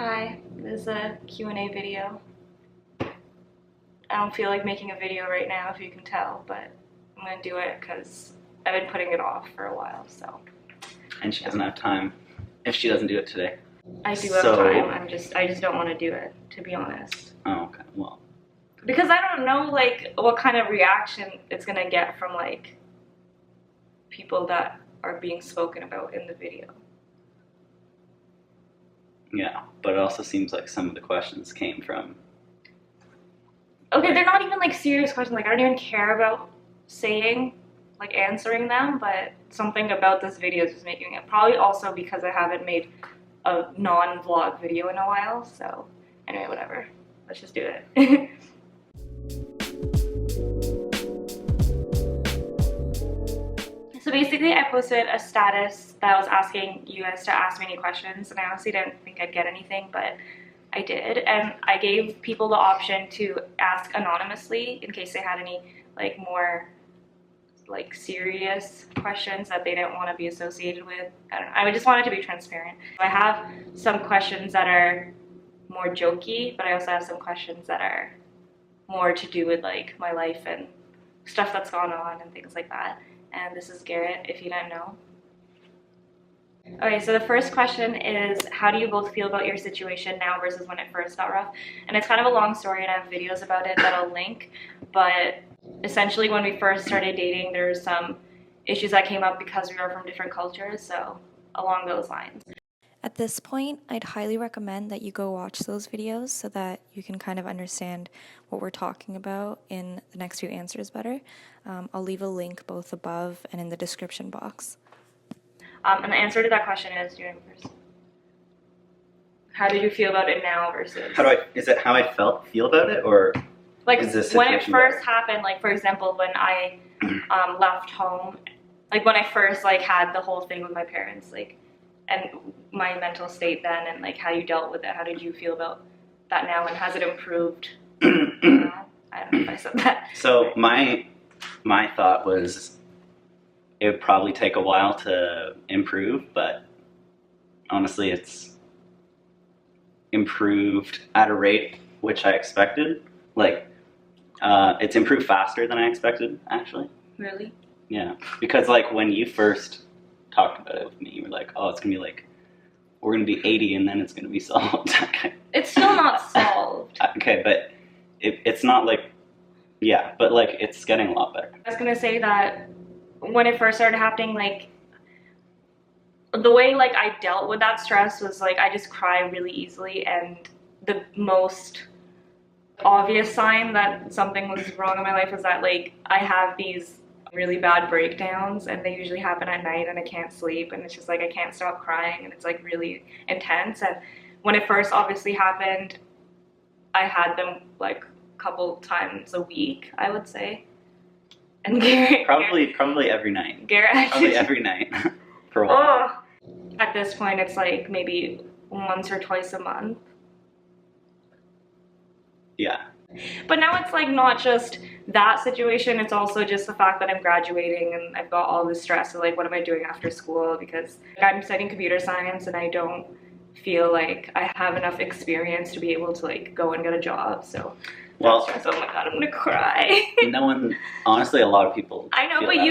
Hi, this is a Q&A video. I don't feel like making a video right now, if you can tell, but I'm gonna do it because I've been putting it off for a while, so. And she doesn't have time if she doesn't do it today. I do have time, I just don't want to do it, to be honest. Oh, okay, well. Because I don't know, like, what kind of reaction it's gonna get from, like, people that are being spoken about in the video. Yeah, but it also seems like some of the questions came from... Okay, they're not even, like, serious questions. Like, I don't even care about answering them, but something about this video is just making it. Probably also because I haven't made a non-vlog video in a while, so anyway, whatever. Let's just do it. So basically, I posted a status that was asking you guys to ask me any questions, and I honestly didn't think I'd get anything, but I did. And I gave people the option to ask anonymously in case they had any like more like serious questions that they didn't want to be associated with. I don't know. I just wanted to be transparent. I have some questions that are more jokey, but I also have some questions that are more to do with like my life and stuff that's gone on and things like that. And this is Garrett, if you didn't know. Okay, so the first question is, how do you both feel about your situation now versus when it first got rough? And it's kind of a long story, and I have videos about it that I'll link, but essentially when we first started dating, there were some issues that came up because we were from different cultures, so along those lines. At this point, I'd highly recommend that you go watch those videos so that you can kind of understand what we're talking about in the next few answers better. I'll leave a link both above and in the description box. And the answer to that question is, do you remember first? How did you feel about it now versus... Is it how I feel about it, or like is this when it situation first better? happened, like for example, when I left home, like when I first like had the whole thing with my parents, like, and my mental state then, and like how you dealt with it. How did you feel about that now, and has it improved now? I don't know if I said that. So my thought was it would probably take a while to improve, but honestly it's improved at a rate which I expected. Like it's improved faster than I expected, actually. Really? Yeah, because like when you first talked about it with me, you were like, oh, it's gonna be like, we're gonna be 80 and then it's gonna be solved. It's still not solved. Okay, but it's not like, yeah, but like it's getting a lot better. I was gonna say that when it first started happening, like the way like I dealt with that stress was like I just cry really easily, and the most obvious sign that something was wrong in my life is that like I have these really bad breakdowns, and they usually happen at night, and I can't sleep, and it's just like I can't stop crying, and it's like really intense. And when it first obviously happened, I had them like a couple times a week, I would say. And Garrett probably every night. Garrett Probably every night for a while. Oh, at this point it's like maybe once or twice a month. Yeah. But now it's like not just that situation, it's also just the fact that I'm graduating and I've got all this stress of like what am I doing after school, because I'm studying computer science and I don't feel like I have enough experience to be able to like go and get a job. So well, oh my god, I'm gonna cry. No one, honestly, a lot of people I know, feel but that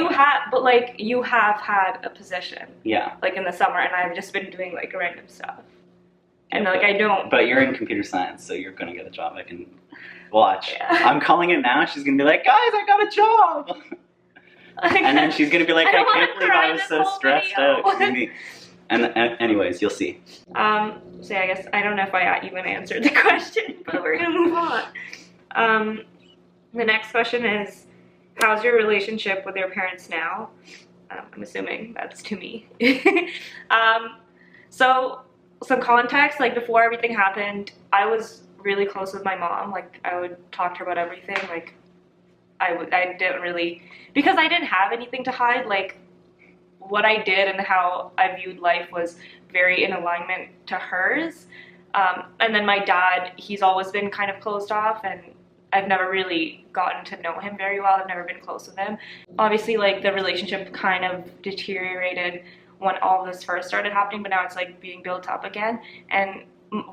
you way. have had a position. Yeah. Like in the summer, and I've just been doing like random stuff. And like I don't. But you're in computer science, so you're gonna get a job. I can watch. Yeah. I'm calling it now. She's gonna be like, guys, I got a job. And then she's gonna be like, I can't believe I was so stressed out. And anyways, you'll see. So yeah, I guess I don't know if I even answered the question, but we're gonna move on. The next question is, how's your relationship with your parents now? I'm assuming that's to me. So some context, like before everything happened, I was really close with my mom. Like I would talk to her about everything. Like I didn't really, because I didn't have anything to hide. Like what I did and how I viewed life was very in alignment to hers. And then my dad, he's always been kind of closed off, and I've never really gotten to know him very well. I've never been close with him. Obviously, like the relationship kind of deteriorated when all this first started happening, but now it's like being built up again. And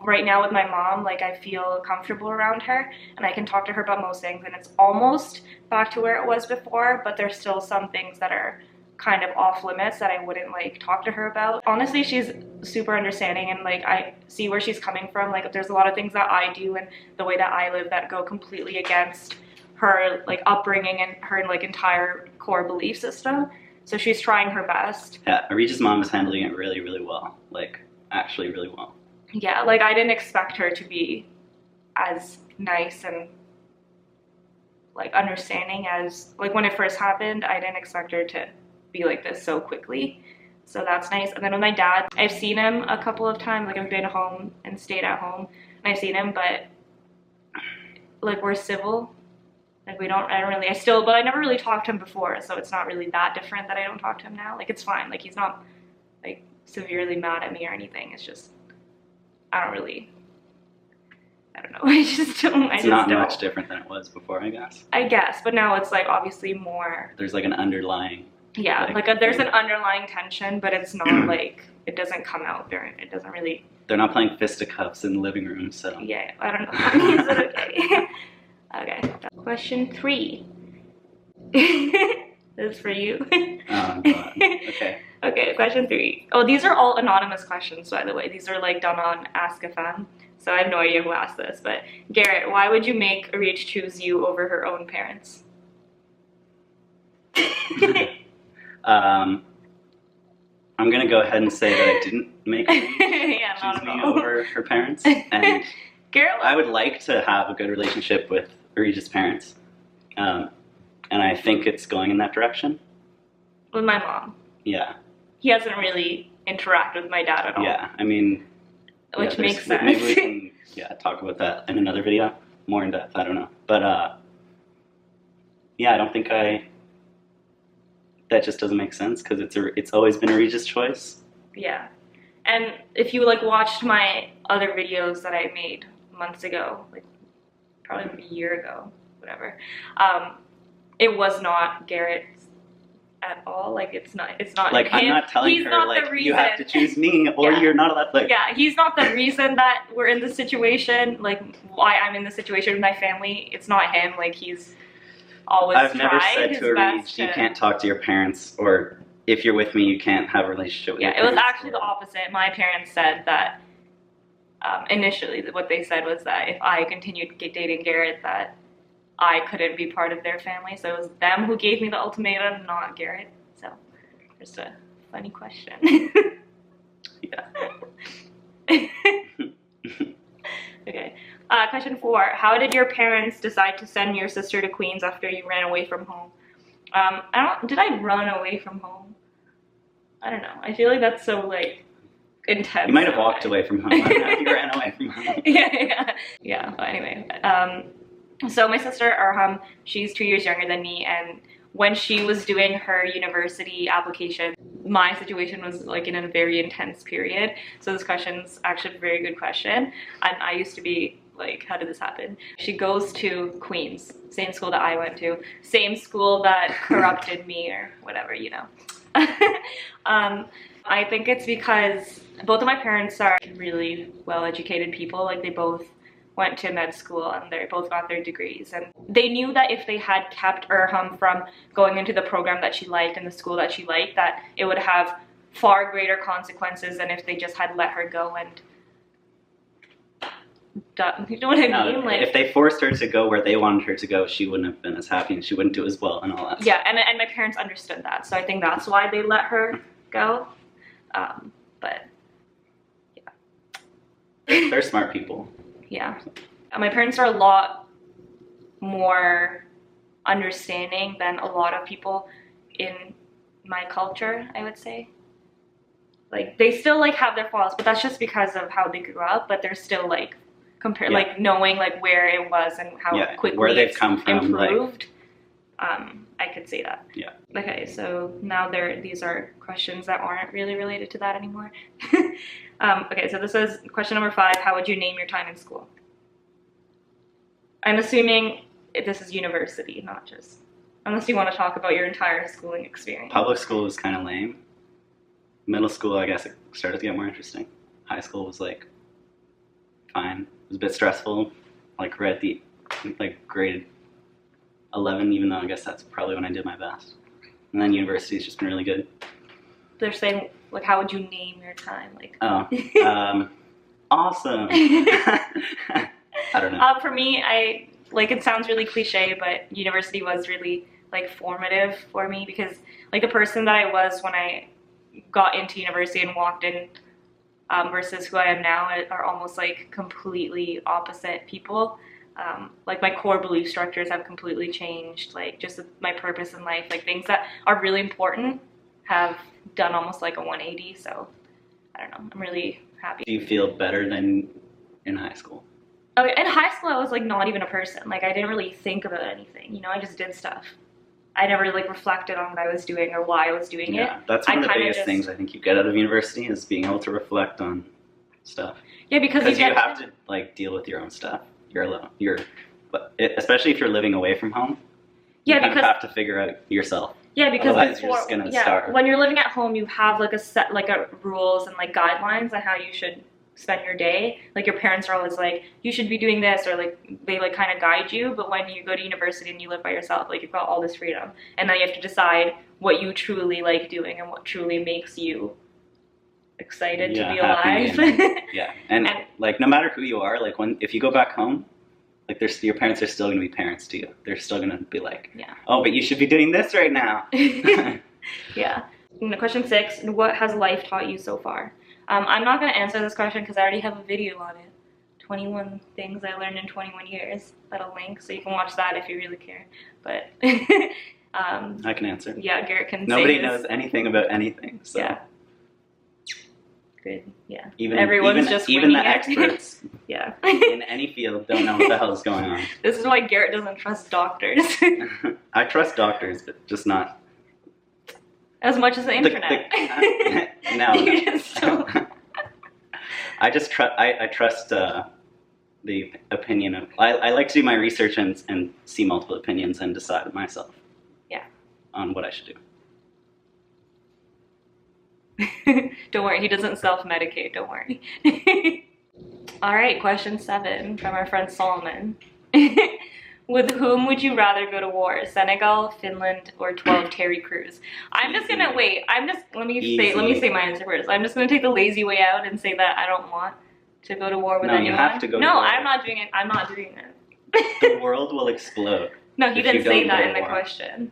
right now with my mom, like I feel comfortable around her and I can talk to her about most things, and it's almost back to where it was before, but there's still some things that are kind of off limits that I wouldn't like talk to her about. Honestly, she's super understanding, and like I see where she's coming from. Like there's a lot of things that I do and the way that I live that go completely against her like upbringing and her like entire core belief system. So she's trying her best. Yeah, Regis' mom is handling it really, really well. Like actually really well. Yeah, like I didn't expect her to be as nice and like understanding as like when it first happened. I didn't expect her to be like this so quickly, so that's nice. And then with my dad, I've seen him a couple of times. Like I've been home and stayed at home and I've seen him, but like we're civil. Like but I never really talked to him before, so it's not really that different that I don't talk to him now. Like it's fine. Like he's not like severely mad at me or anything. It's just I don't know. I just don't. It's not much different than it was before, I guess. I guess, but now it's like obviously more. There's like an underlying. Yeah, there's an underlying tension, but it's not like it doesn't come out there. It doesn't really. They're not playing fisticuffs in the living room, so. Yeah, I don't know. That means it okay. Okay. Question 3. This is for you. Oh God. Okay. Okay, question 3. Oh, these are all anonymous questions, by the way. These are like done on Ask a Fan, so I have no idea who asked this. But Garrett, why would you make Arich choose you over her own parents? I'm gonna go ahead and say that I didn't make her choose me over her parents, and Garrett, I would like to have a good relationship with Regis' parents, and I think it's going in that direction. With my mom. Yeah. He hasn't really interacted with my dad at all. Yeah, I mean, which makes sense. Maybe we can talk about that in another video, more in depth. I don't know, but yeah, I don't think that just doesn't make sense because it's always been a Regis choice. Yeah, and if you like watched my other videos that I made months ago, like probably a year ago, whatever, it was not Garrett at all. Like it's not like him. I'm not telling he's her not like the reason. You have to choose me or you're not allowed. Like, yeah, he's not the reason that we're in this situation. Like why I'm in this situation with my family. It's not him. Like he's always I've never said his to a best you can't talk to your parents, or if you're with me you can't have a relationship with your it was parents. actually the opposite. My parents said that initially what they said was that if I continued dating Garrett that I couldn't be part of their family. So it was them who gave me the ultimatum, not Garrett. So just a funny question. Yeah. Okay. Question 4. How did your parents decide to send your sister to Queens after you ran away from home? Did I run away from home? I don't know. I feel like that's so like intense. You might have walked away from home. I don't know if you ran away from home. Yeah. But anyway, so my sister Arham, she's 2 years younger than me, and when she was doing her university application, my situation was like in a very intense period. So this question's actually a very good question. And I used to be like, how did this happen? She goes to Queens, same school that I went to, same school that corrupted me or whatever, you know. I think it's because both of my parents are really well-educated people. Like they both went to med school and they both got their degrees, and they knew that if they had kept Urham from going into the program that she liked and the school that she liked, that it would have far greater consequences than if they just had let her go. And you know what I mean? Like if they forced her to go where they wanted her to go, she wouldn't have been as happy and she wouldn't do as well and all that stuff. And my parents understood that, so I think that's why they let her go. But yeah, they're smart people. Yeah. My parents are a lot more understanding than a lot of people in my culture, I would say. Like, they still, like, have their flaws, but that's just because of how they grew up, but they're still, like, like, knowing, like, where it was and how quickly where they've come from, improved. I could say that. Yeah. Okay, so now these are questions that aren't really related to that anymore. Okay, so this is question number 5. How would you name your time in school? I'm assuming this is university, not just... Unless you want to talk about your entire schooling experience. Public school was kind of lame. Middle school, I guess it started to get more interesting. High school was like... fine. It was a bit stressful, like right at the grade 11, even though I guess that's probably when I did my best. And then university's just been really good. They're saying, like, how would you name your time? Like, awesome. I don't know. For me, it sounds really cliche, but university was really like formative for me because like the person that I was when I got into university and walked in versus who I am now are almost like completely opposite people. Like my core belief structures have completely changed, like just my purpose in life, like things that are really important have done almost like a 180. So I don't know, I'm really happy. Do you feel better than in high school? Okay, in high school I was like not even a person. Like I didn't really think about anything, you know, I just did stuff. I never like reflected on what I was doing or why I was doing it. Yeah, that's one of the biggest things I think you get out of university is being able to reflect on stuff. Yeah, because you have to like deal with your own stuff. You're alone. Especially if you're living away from home. Yeah, you have to figure out yourself. Yeah, because otherwise you're just gonna starve. When you're living at home, you have like a set rules and like guidelines on how you should spend your day. Like your parents are always like, you should be doing this, or like they like kind of guide you. But when you go to university and you live by yourself, like you've got all this freedom, and then you have to decide what you truly like doing and what truly makes you excited to be alive. And like no matter who you are, like if you go back home, like your parents are still going to be parents to you. They're still going to be like, oh, but you should be doing this right now. Yeah. Question 6, what has life taught you so far? I'm not going to answer this question because I already have a video on it. 21 things I learned in 21 years. That'll link, so you can watch that if you really care. But I can answer. Yeah, Garett can. Nobody knows anything about anything. So. Yeah. Good. Yeah. Even the experts. Yeah. In any field don't know what the hell is going on. This is why Garett doesn't trust doctors. I trust doctors, but just not as much as the internet. No. You just don't. I trust the opinion of. I like to do my research and see multiple opinions and decide myself. Yeah. On what I should do. Don't worry, he doesn't self-medicate, don't worry. All right, question 7 from our friend Solomon. With whom would you rather go to war? Senegal, Finland, or 12 Terry Crews? I'm just gonna wait. Let me say my answer first. I'm just gonna take the lazy way out and say that I don't want to go to war with anyone. No, you have to go to war. No, I'm not doing it. I'm not doing it. The world will explode. No, he didn't say that in the question.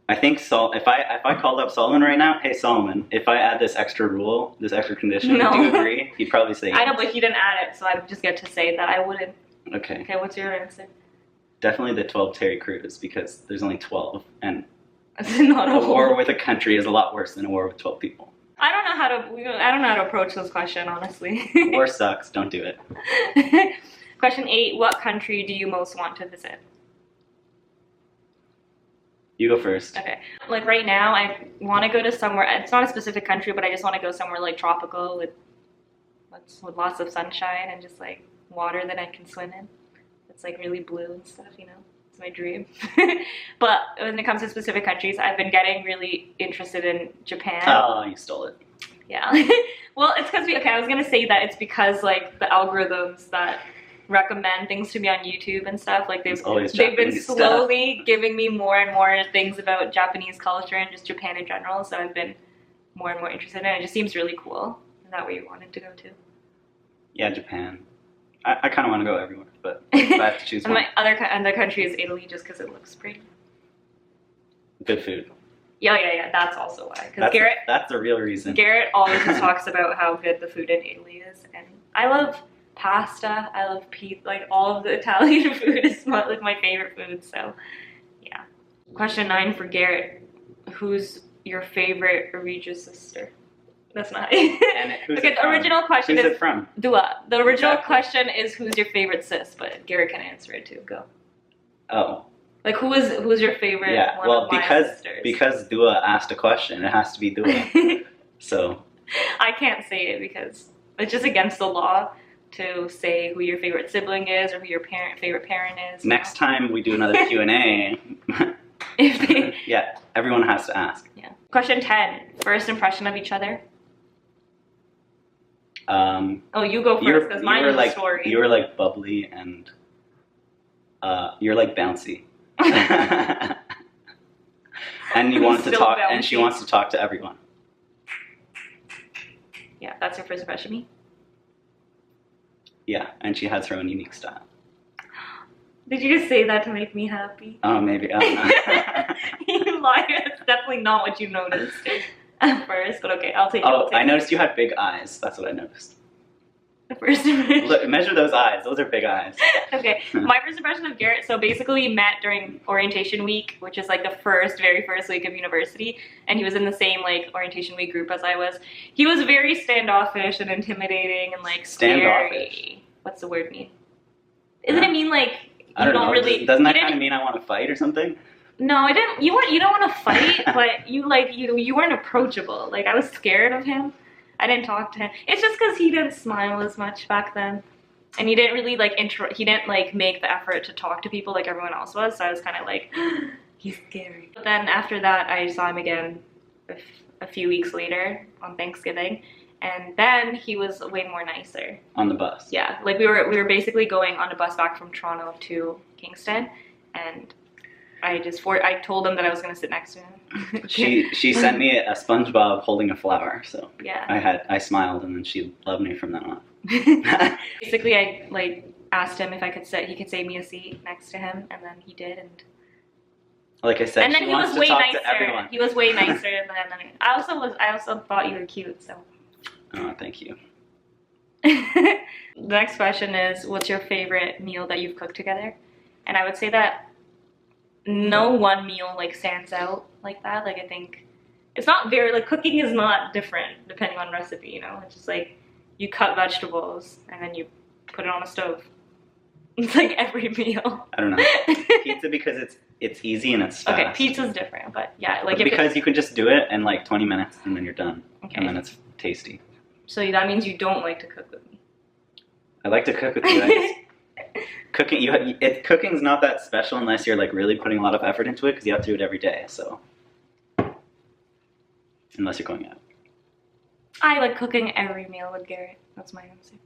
I think if I called up Solomon right now, hey Solomon, if I add this extra rule, this extra condition, do you agree? He'd probably say yes. I know, but he didn't add it, so I just get to say that I wouldn't. Okay. Okay, what's your answer? Definitely the 12 Terry Crews, because there's only 12, and not a war with a country is a lot worse than a war with 12 people. I don't know how to approach this question, honestly. War sucks. Don't do it. Question 8: what country do you most want to visit? You go first. Okay. Like right now, I want to go to somewhere. It's not a specific country, but I just want to go somewhere like tropical with lots of sunshine and just like water that I can swim in. It's like really blue and stuff, you know. It's my dream. But when it comes to specific countries, I've been getting really interested in Japan. Oh, you stole it. Yeah. Well, it's because I was gonna say that it's because like the algorithms that recommend things to me on YouTube and stuff, like they've been slowly giving me more and more things about Japanese culture and just Japan in general, so I've been more and more interested in it. It just seems really cool. Is that where you wanted to go to? Yeah, Japan. I kind of want to go everywhere, but if I have to choose and one. my other country is Italy, just because it looks pretty. Good food. Yeah, that's also why. Because Garett, that's the real reason. Garett always just talks about how good the food in Italy is, and I love pasta. I love pizza. Like all of the Italian food is like my favorite food. So, yeah. Question 9 for Garett: who's your favorite Regis sister? That's not it. And who's okay, it the from? original question who's is it from? Dua. The original question is who's your favorite sis, but Garett can answer it too. Go. Oh. Like who's your favorite? Yeah. One well, of my sisters? because Dua asked a question, it has to be Dua. So. I can't say it because it's just against the law to say who your favorite sibling is or who your favorite parent is. Next time we do another Q&A. Yeah, everyone has to ask. Yeah. Question 10: first impression of each other. Oh, you go first because mine is a like, story. You were like bubbly and you're like bouncy. And you wanted to talk, and she wants to talk to everyone. Yeah, that's your first impression of me? Yeah, and she has her own unique style. Did you just say that to make me happy? Oh, maybe. I don't know. You liar. It's definitely not what you noticed at first, but okay, I'll take it. Oh, I noticed you had big eyes. That's what I noticed. The first impression. Look, measure those eyes. Those are big eyes. Okay, my first impression of Garrett, so basically we met during orientation week, which is like the very first week of university, and he was in the same like orientation week group as I was. He was very standoffish and intimidating and like standoffish. Scary. What's the word mean? Isn't it mean like I don't know. really? Doesn't that kind of mean I want to fight or something? No, I didn't. You don't want to fight, but you weren't approachable. Like I was scared of him. I didn't talk to him. It's just because he didn't smile as much back then, and he didn't really like he didn't like make the effort to talk to people like everyone else was. So I was kind of like, he's scary. But then after that, I saw him again a few weeks later on Thanksgiving, and then he was way more nicer. On the bus. Yeah, like we were basically going on a bus back from Toronto to Kingston, and I told him that I was gonna sit next to him. She sent me a SpongeBob holding a flower, so yeah. I smiled, and then she loved me from then on. Basically, I like asked him if I could sit. He could save me a seat next to him, and then he did. And like I said, and then he was way nicer. He was way nicer than I also thought you were cute, so. Oh, thank you. The next question is, what's your favorite meal that you've cooked together? And I would say that no one meal like stands out like that. Like I think it's not very like cooking is not different depending on recipe, you know. It's just like you cut vegetables and then you put it on a stove. It's like every meal. I don't know. Pizza because it's easy and it's fast. Okay, pizza's different, but yeah, like because you can just do it in like 20 minutes and then you're done. Okay. And then it's tasty. So that means you don't like to cook with me. I like to cook with you. Cooking's not that special unless you're like really putting a lot of effort into it because you have to do it every day. So unless you're going out. I like cooking every meal with Garrett. That's my answer.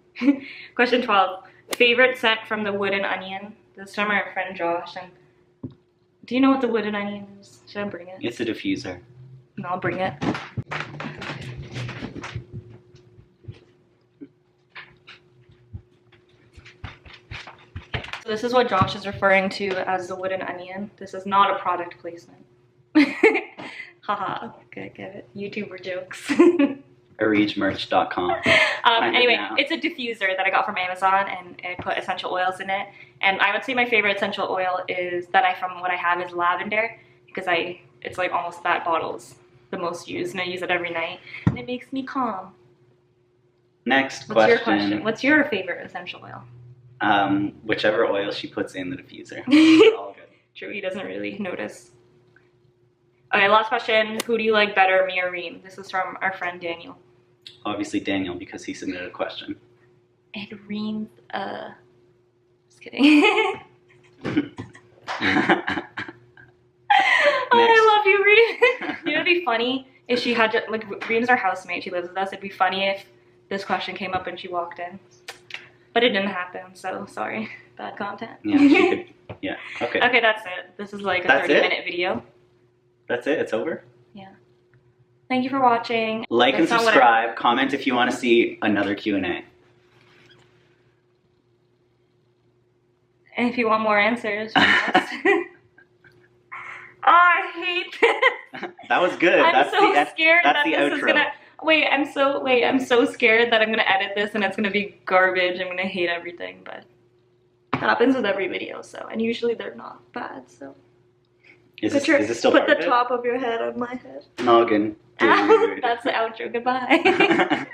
Question 12. Favorite scent from the wooden onion. This is from our friend Josh. And do you know what the wooden onion is? Should I bring it? It's a diffuser. No, I'll bring it. So this is what Josh is referring to as the wooden onion. This is not a product placement. Haha, good, get it. YouTuber jokes. AregeMerch.com. Anyway, it's a diffuser that I got from Amazon, and I put essential oils in it. And I would say my favorite essential oil is from what I have is lavender, because it's like almost that bottle's the most used, and I use it every night, and it makes me calm. Next question. What's your question? What's your favorite essential oil? Whichever oil she puts in the diffuser. All good. True, he doesn't really notice. Okay, last question. Who do you like better, me or Reem? This is from our friend Daniel. Obviously Daniel, because he submitted a question. And Reem, just kidding. I love you, Reem. You know, it'd be funny if she had to, like, Reem's our housemate. She lives with us. It'd be funny if this question came up and she walked in. But it didn't happen, so sorry. Bad content. Yeah, she could, yeah, okay. Okay, that's it. This is like a 30-minute video. That's it? It's over? Yeah. Thank you for watching. Like and subscribe. Comment if you want to see another Q&A. And if you want more answers. Oh, I hate this. That was good. I'm so scared that this is gonna... Wait, I'm so scared that I'm gonna edit this and it's gonna be garbage. I'm gonna hate everything, but it happens with every video, so, and usually they're not bad, so. Is this still part of it? Put the top of your head on my head. Noggin. That's the outro. Goodbye.